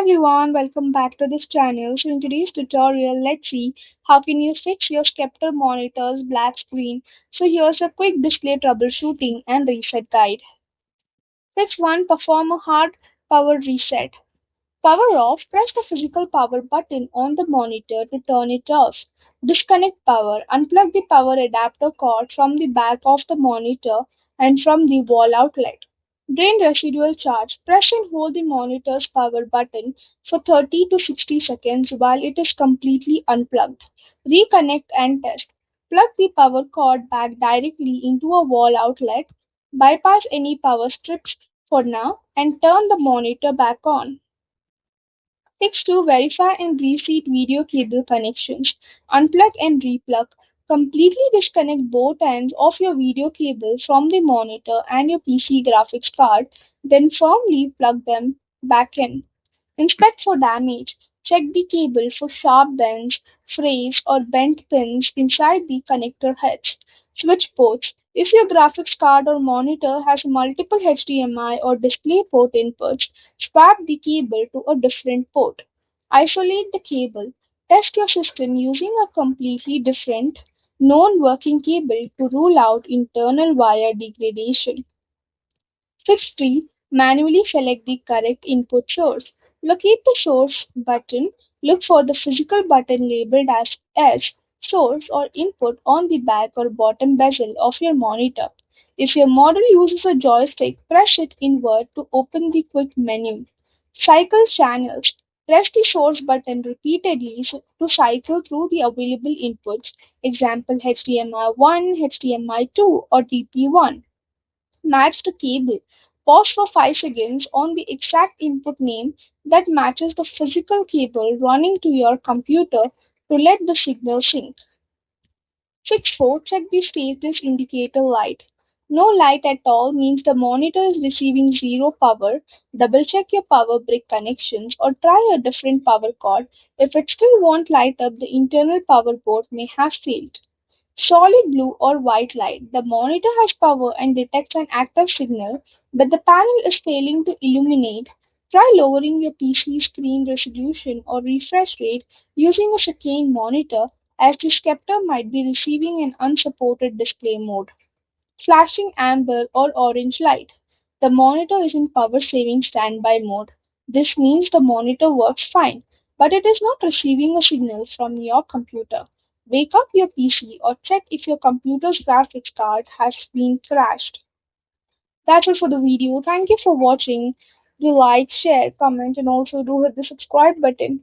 everyone, welcome back to this channel. So in today's tutorial, let's see how can you fix your Sceptre monitor's black screen. So here's a quick display troubleshooting and reset guide. Fix 1. Perform a hard power reset. Power off, press the physical power button on the monitor to turn it off. Disconnect power. Unplug the power adapter cord from the back of the monitor and from the wall outlet. Drain residual charge. Press and hold the monitor's power button for 30 to 60 seconds while it is completely unplugged. Reconnect and test. Plug the power cord back directly into a wall outlet. Bypass any power strips for now and turn the monitor back on. Fix to verify and reset video cable connections. Unplug and replug. Completely disconnect both ends of your video cable from the monitor and your PC graphics card, then firmly plug them back in. Inspect for damage. Check the cable for sharp bends, frays, or bent pins inside the connector heads. Switch ports. If your graphics card or monitor has multiple HDMI or DisplayPort inputs, swap the cable to a different port. Isolate the cable. Test your system using a completely different, known working cable to rule out internal wire degradation. Fix 3. Manually select the correct input source. Locate the source button. Look for the physical button labeled as S, source, or input on the back or bottom bezel of your monitor. If your model uses a joystick, press it inward to open the quick menu. Cycle channels. Press the source button repeatedly to cycle through the available inputs, example HDMI 1, HDMI 2, or DP1. Match the cable. Pause for 5 seconds on the exact input name that matches the physical cable running to your computer to let the signal sync. Fix 4. Check the status indicator light. No light at all means the monitor is receiving zero power. Double check your power brick connections or try a different power cord. If it still won't light up, the internal power board may have failed. Solid blue or white light. The monitor has power and detects an active signal, but the panel is failing to illuminate. Try lowering your PC screen resolution or refresh rate using a second monitor, as the Sceptre might be receiving an unsupported display mode. Flashing amber or orange light. The monitor is in power saving standby mode. This means the monitor works fine, but it is not receiving a signal from your computer. Wake up your PC or check if your computer's graphics card has been crashed. That's it for the video. Thank you for watching. Do like, share, comment, and also do hit the subscribe button.